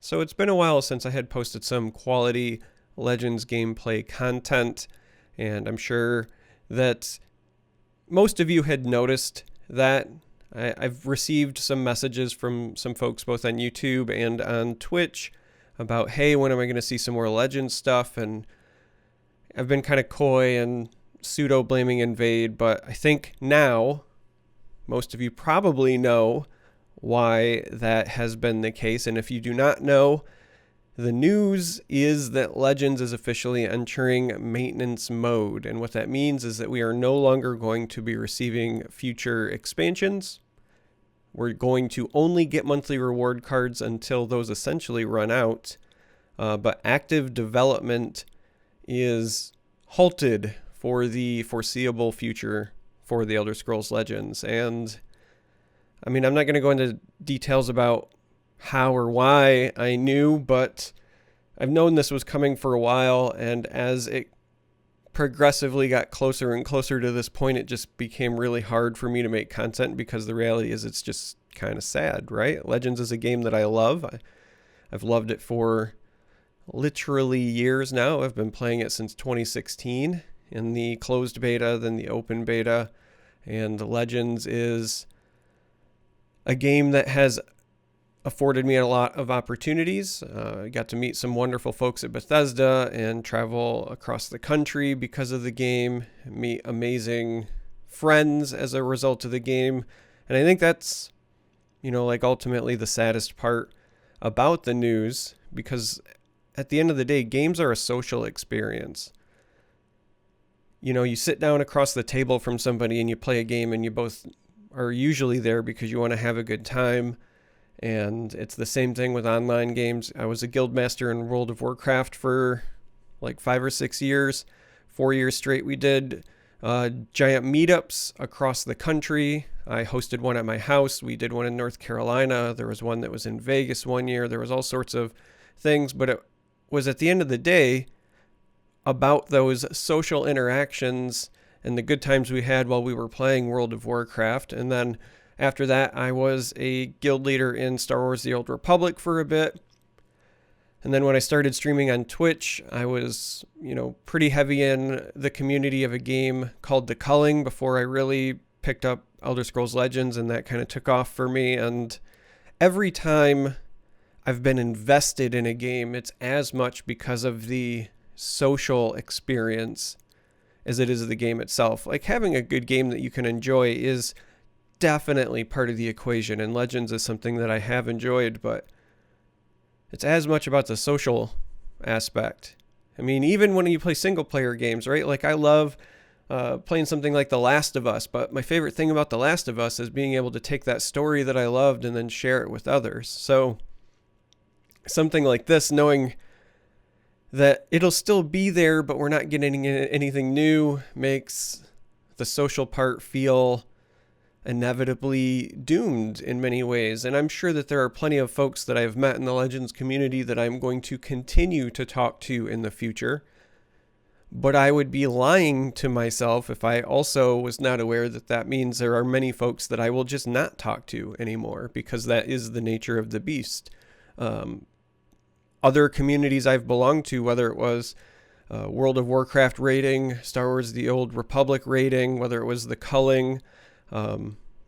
So it's been a while since I had posted some quality Legends gameplay content, and I'm sure that most of you had noticed that. I've received some messages from some folks both on YouTube and on Twitch about, hey, when am I going to see some more Legends stuff? And I've been kind of coy and pseudo blaming Invade, but I think now most of you probably know why that has been the case. And if you do not know, the news is that Legends is officially entering maintenance mode. And what that means is that we are no longer going to be receiving future expansions. We're going to only get monthly reward cards until those essentially run out. But active development is halted for the foreseeable future for the Elder Scrolls Legends. And I mean, I'm not going to go into details about how or why I knew, but I've known this was coming for a while, and as it progressively got closer and closer to this point, it just became really hard for me to make content because the reality is it's just kind of sad, right? Legends is a game that I love. I've loved it for literally years now. I've been playing it since 2016 in the closed beta, then the open beta, and Legends is a game that has afforded me a lot of opportunities. I got to meet some wonderful folks at Bethesda and travel across the country because of the game, meet amazing friends as a result of the game. And I think that's, like ultimately the saddest part about the news, because at the end of the day, games are a social experience. You sit down across the table from somebody and you play a game, and you both are usually there because you want to have a good time. And it's the same thing with online games. I was a guild master in World of Warcraft for like 5 or 6 years. 4 years straight we did giant meetups across the country. I hosted one at my house. We did one in North Carolina. There was one that was in Vegas one year. There was all sorts of things, but it was at the end of the day about those social interactions and the good times we had while we were playing World of Warcraft. And then after that, I was a guild leader in Star Wars The Old Republic for a bit. And then when I started streaming on Twitch, I was, pretty heavy in the community of a game called The Culling before I really picked up Elder Scrolls Legends, and that kind of took off for me. And every time I've been invested in a game, it's as much because of the social experience as it is the game itself. Like, having a good game that you can enjoy is definitely part of the equation, and Legends is something that I have enjoyed, but it's as much about the social aspect. I mean, even when you play single player games, right? Like, I love playing something like The Last of Us, but my favorite thing about The Last of Us is being able to take that story that I loved and then share it with others. So something like this, knowing that it'll still be there, but we're not getting anything new, makes the social part feel inevitably doomed in many ways. And I'm sure that there are plenty of folks that I've met in the Legends community that I'm going to continue to talk to in the future. But I would be lying to myself if I also was not aware that that means there are many folks that I will just not talk to anymore, because that is the nature of the beast. Other communities I've belonged to, whether it was World of Warcraft raiding, Star Wars The Old Republic raiding, whether it was The Culling,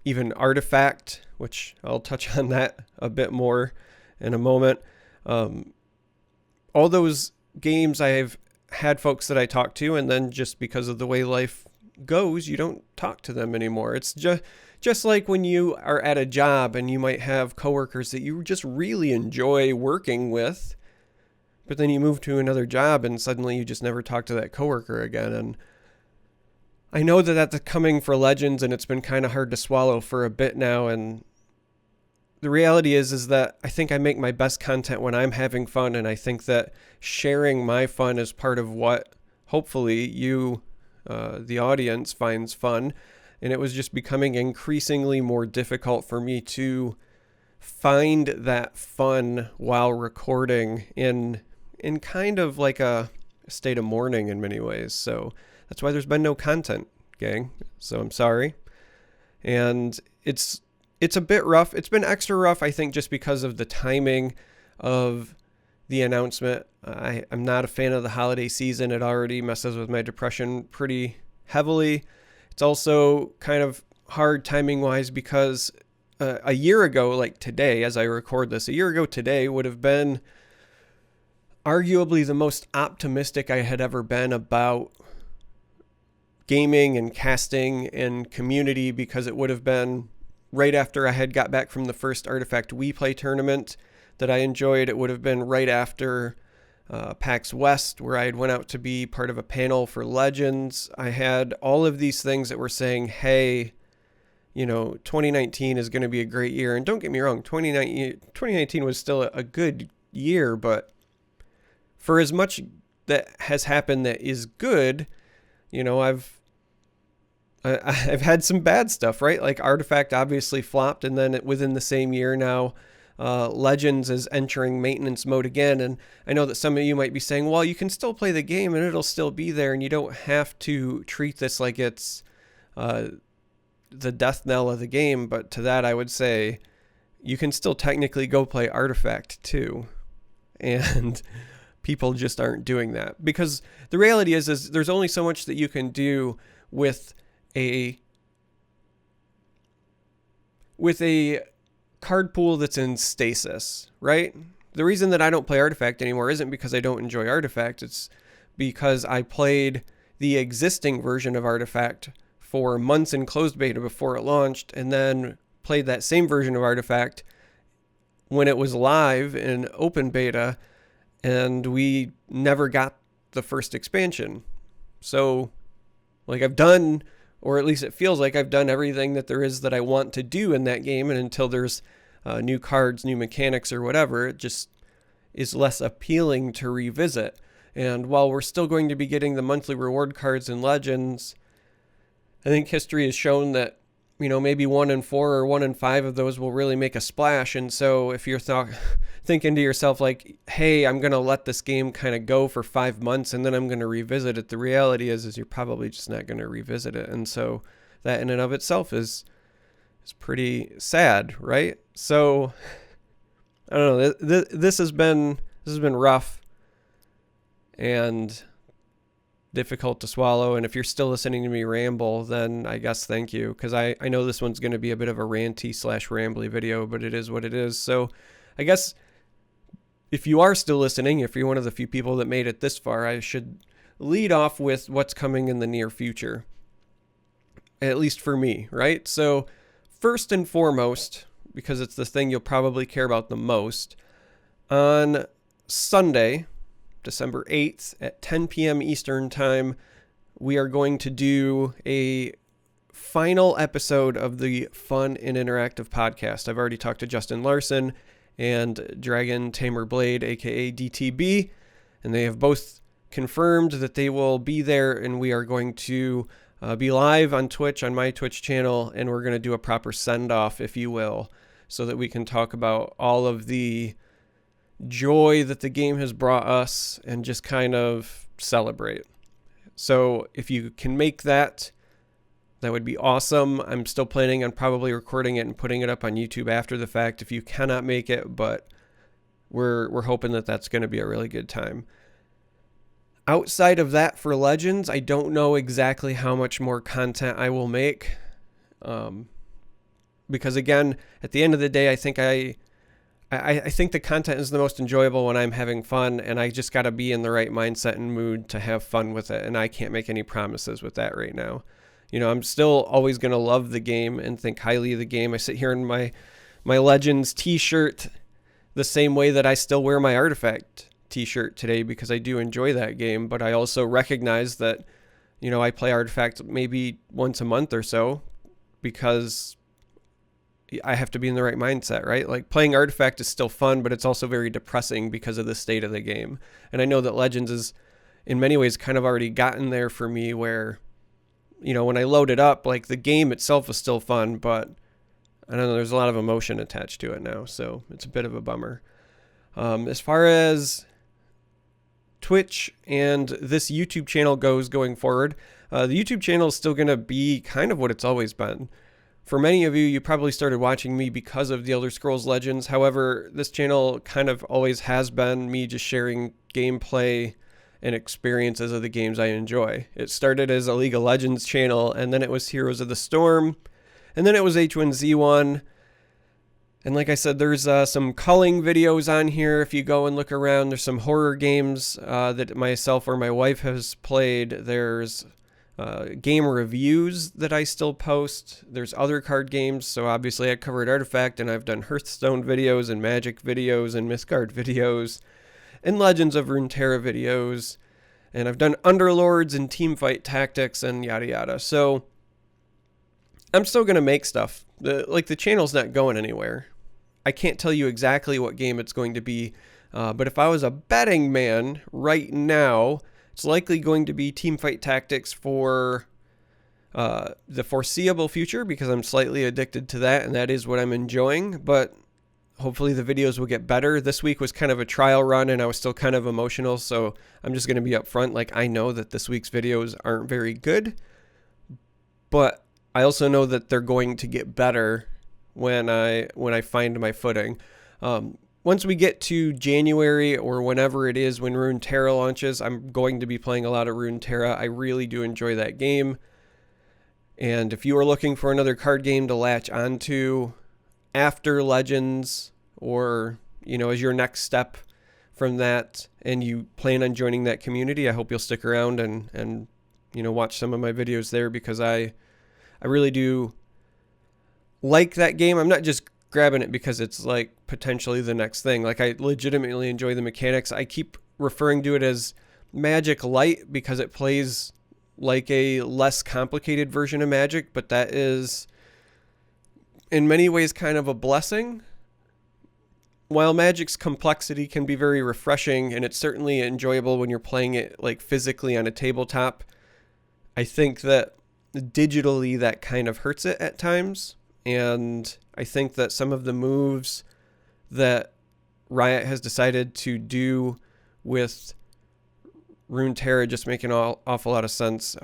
even Artifact, which I'll touch on that a bit more in a moment. All those games I've had folks that I talk to, and then just because of the way life goes, you don't talk to them anymore. It's just like when you are at a job and you might have coworkers that you just really enjoy working with, but then you move to another job and suddenly you just never talk to that coworker again. And I know that that's coming for Legends, and it's been kind of hard to swallow for a bit now. And the reality is that I think I make my best content when I'm having fun, and I think that sharing my fun is part of what hopefully you, the audience, finds fun. And it was just becoming increasingly more difficult for me to find that fun while recording in kind of like a state of mourning in many ways. So that's why there's been no content, gang. So I'm sorry. And it's a bit rough. It's been extra rough, I think, just because of the timing. of the announcement. I'm not a fan of the holiday season. It already messes with my depression pretty heavily. It's also kind of hard timing wise because a year ago, like today, as I record this, a year ago today would have been arguably the most optimistic I had ever been about gaming and casting and community, because it would have been right after I had got back from the first Artifact We Play tournament that I enjoyed. It would have been right after PAX West, where I had went out to be part of a panel for Legends. I had all of these things that were saying, hey, 2019 is going to be a great year. And don't get me wrong, 2019 was still a good year, but for as much that has happened that is good, I've had some bad stuff, right? Like Artifact obviously flopped, and then within the same year now, Legends is entering maintenance mode again. And I know that some of you might be saying, well, you can still play the game and it'll still be there, and you don't have to treat this like it's the death knell of the game. But to that, I would say you can still technically go play Artifact too. And people just aren't doing that, because the reality is there's only so much that you can do with a card pool that's in stasis, right? The reason that I don't play Artifact anymore isn't because I don't enjoy Artifact. It's because I played the existing version of Artifact for months in closed beta before it launched, and then played that same version of Artifact when it was live in open beta, and we never got the first expansion. So, I've done, or at least it feels like I've done everything that there is that I want to do in that game, and until there's new cards, new mechanics, or whatever, it just is less appealing to revisit. And while we're still going to be getting the monthly reward cards in Legends, I think history has shown that, maybe 1 in 4 or 1 in 5 of those will really make a splash. And so if you're thinking to yourself like, hey, I'm going to let this game kind of go for 5 months and then I'm going to revisit it, the reality is you're probably just not going to revisit it. And so that in and of itself is pretty sad, right? So I don't know. This has been rough and difficult to swallow. And if you're still listening to me ramble, then I guess thank you, because I know this one's going to be a bit of a ranty / rambly video, but it is what it is. So I guess if you are still listening, if you're one of the few people that made it this far, I should lead off with what's coming in the near future, at least for me, right? So first and foremost, because it's the thing you'll probably care about the most, on Sunday, December 8th at 10 p.m. Eastern Time, we are going to do a final episode of the Fun and Interactive podcast. I've already talked to Justin Larson and Dragon Tamer Blade, aka DTB, and they have both confirmed that they will be there, and we are going to be live on Twitch, on my Twitch channel, and we're going to do a proper send-off, if you will, so that we can talk about all of the joy that the game has brought us and just kind of celebrate. So if you can make that, that would be awesome. I'm still planning on probably recording it and putting it up on YouTube after the fact if you cannot make it, but we're hoping that that's going to be a really good time. Outside of that, for Legends, I don't know exactly how much more content I will make, because again, at the end of the day, I think I think the content is the most enjoyable when I'm having fun, and I just got to be in the right mindset and mood to have fun with it, and I can't make any promises with that right now. I'm still always going to love the game and think highly of the game. I sit here in my Legends t-shirt the same way that I still wear my Artifact t-shirt today, because I do enjoy that game, but I also recognize that, I play Artifact maybe once a month or so because I have to be in the right mindset, right? Like, playing Artifact is still fun, but it's also very depressing because of the state of the game. And I know that Legends is in many ways kind of already gotten there for me, where, when I load it up, like, the game itself is still fun, but I don't know, there's a lot of emotion attached to it now. So it's a bit of a bummer. As far as Twitch and this YouTube channel goes going forward, the YouTube channel is still going to be kind of what it's always been. For many of you, you probably started watching me because of The Elder Scrolls Legends. However, this channel kind of always has been me just sharing gameplay and experiences of the games I enjoy. It started as a League of Legends channel, and then it was Heroes of the Storm, and then it was H1Z1. And like I said, there's some culling videos on here. If you go and look around, there's some horror games that myself or my wife has played. There's game reviews that I still post. There's other card games. So obviously I covered Artifact, and I've done Hearthstone videos and Magic videos and Mythgard videos and Legends of Runeterra videos. And I've done Underlords and Teamfight Tactics and yada yada. So I'm still going to make stuff. The channel's not going anywhere. I can't tell you exactly what game it's going to be, but if I was a betting man right now, it's likely going to be Teamfight Tactics for the foreseeable future, because I'm slightly addicted to that, and that is what I'm enjoying, but hopefully the videos will get better. This week was kind of a trial run, and I was still kind of emotional, so I'm just going to be upfront. Like, I know that this week's videos aren't very good, but I also know that they're going to get better when I find my footing. Once we get to January or whenever it is when Runeterra launches, I'm going to be playing a lot of Runeterra. I really do enjoy that game. And if you are looking for another card game to latch onto after Legends, or, as your next step from that, and you plan on joining that community, I hope you'll stick around and watch some of my videos there, because I really do like that game. I'm not just grabbing it because it's like potentially the next thing. Like, I legitimately enjoy the mechanics. I keep referring to it as Magic Light because it plays like a less complicated version of Magic, but that is in many ways kind of a blessing. While Magic's complexity can be very refreshing, and it's certainly enjoyable when you're playing it like physically on a tabletop, I think that digitally that kind of hurts it at times. And I think that some of the moves that Riot has decided to do with Runeterra just make an awful lot of sense,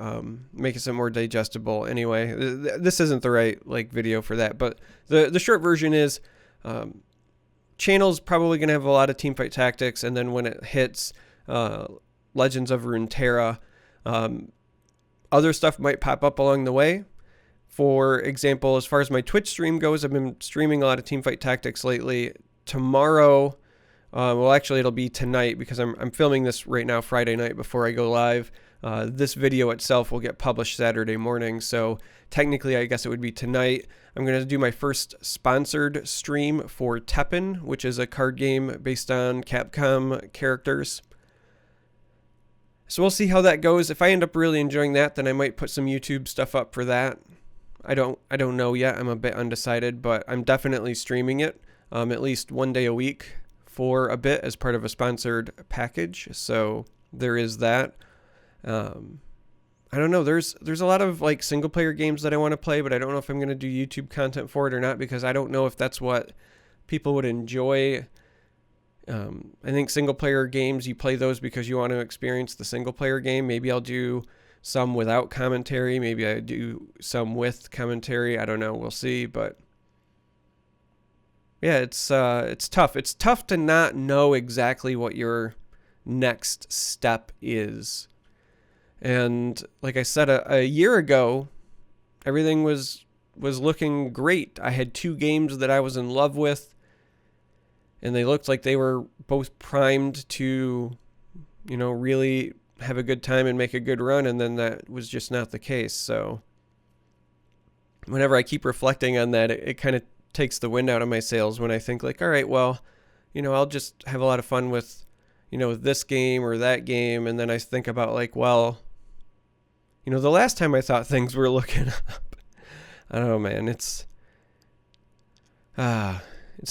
making it more digestible. Anyway, this isn't the right video for that, but the short version is channel's probably going to have a lot of Teamfight Tactics, and then when it hits Legends of Runeterra, other stuff might pop up along the way. For example, as far as my Twitch stream goes, I've been streaming a lot of Teamfight Tactics lately. Tomorrow, actually it'll be tonight, because I'm filming this right now Friday night before I go live. This video itself will get published Saturday morning, so technically I guess it would be tonight. I'm going to do my first sponsored stream for Teppen, which is a card game based on Capcom characters. So we'll see how that goes. If I end up really enjoying that, then I might put some YouTube stuff up for that. I don't know yet. I'm a bit undecided, but I'm definitely streaming it at least one day a week for a bit as part of a sponsored package. So there is that. I don't know. There's a lot of single player games that I want to play, but I don't know if I'm going to do YouTube content for it or not, because I don't know if that's what people would enjoy. I think single player games, you play those because you want to experience the single player game. Maybe I'll do some without commentary. Maybe I do some with commentary. I don't know. We'll see. But yeah, it's tough. It's tough to not know exactly what your next step is. And like I said, a year ago, everything was looking great. I had 2 games that I was in love with, and they looked like they were both primed to, really have a good time and make a good run, and then that was just not the case. So whenever I keep reflecting on that, it kind of takes the wind out of my sails when I think all right, well, I'll just have a lot of fun with, this game or that game, and then I think about well, the last time I thought things were looking up. I don't know, man. It's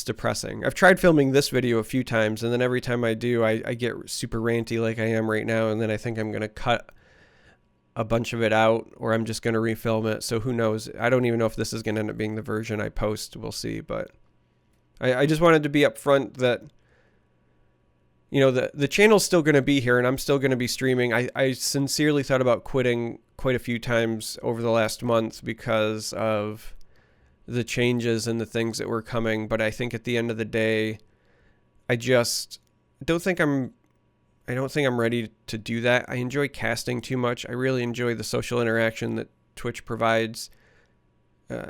depressing. I've tried filming this video a few times, and then every time I do, I get super ranty like I am right now, and then I think I'm going to cut a bunch of it out, or I'm just going to refilm it. So who knows? I don't even know if this is going to end up being the version I post. We'll see. But I just wanted to be upfront that, the channel's still going to be here, and I'm still going to be streaming. I sincerely thought about quitting quite a few times over the last month because of the changes and the things that were coming. But I think at the end of the day, I don't think I'm ready to do that. I enjoy casting too much. I really enjoy the social interaction that Twitch provides.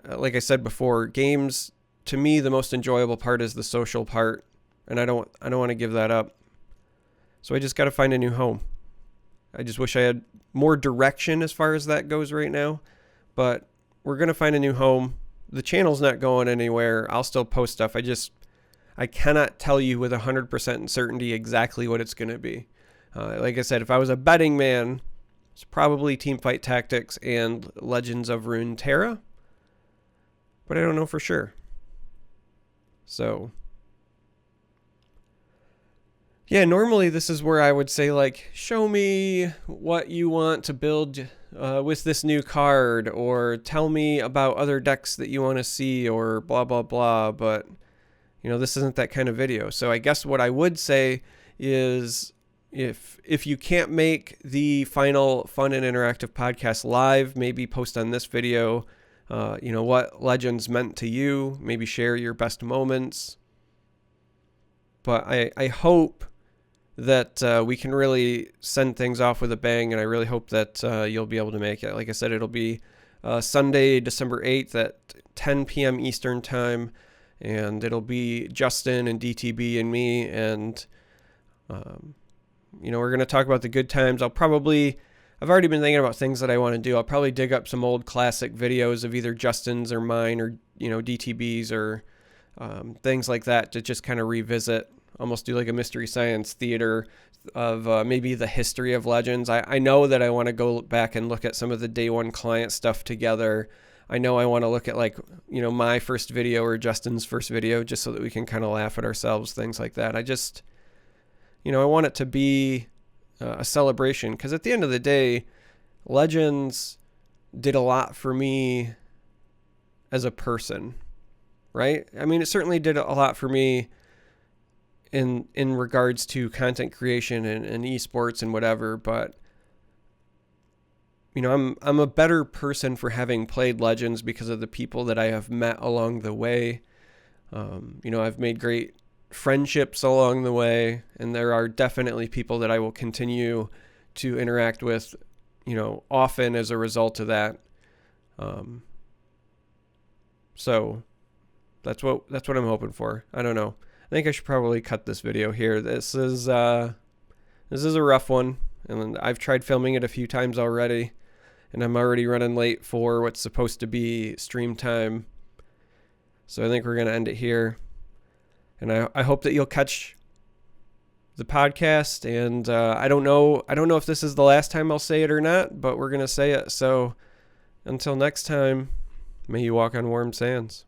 Like I said before, games, to me, the most enjoyable part is the social part, and I don't want to give that up. So I just got to find a new home. I just wish I had more direction as far as that goes right now, but we're going to find a new home. The channel's not going anywhere. I'll still post stuff. I cannot tell you with 100% certainty exactly what it's going to be. Like I said, if I was a betting man, it's probably Teamfight Tactics and Legends of Runeterra, but I don't know for sure. So, yeah, normally this is where I would say, like, show me what you want to build with this new card, or tell me about other decks that you want to see, or blah, blah, blah. But, this isn't that kind of video. So I guess what I would say is, if you can't make the final fun and interactive podcast live, maybe post on this video, what Legends meant to you, maybe share your best moments. But I hope that we can really send things off with a bang, and I really hope that you'll be able to make it. Like I said, it'll be Sunday, December 8th at 10 p.m. Eastern Time, and it'll be Justin and DTB and me, and we're going to talk about the good times. I've already been thinking about things that I want to do. I'll probably dig up some old classic videos of either Justin's or mine, or DTB's, or things like that, to just kind of revisit, almost do like a Mystery Science Theater of maybe the history of Legends. I know that I want to go back and look at some of the day one client stuff together. I know I want to look at, like, my first video or Justin's first video, just so that we can kind of laugh at ourselves, things like that. I just, I want it to be a celebration, because at the end of the day, Legends did a lot for me as a person, right? I mean, it certainly did a lot for me in regards to content creation and esports and whatever, but I'm a better person for having played Legends because of the people that I have met along the way. I've made great friendships along the way, and there are definitely people that I will continue to interact with, often as a result of that. So that's what I'm hoping for. I don't know. I think I should probably cut this video here. This is a rough one, and I've tried filming it a few times already, and I'm already running late for what's supposed to be stream time. So I think we're going to end it here. And I hope that you'll catch the podcast. And I don't know if this is the last time I'll say it or not, but we're going to say it. So until next time, may you walk on warm sands.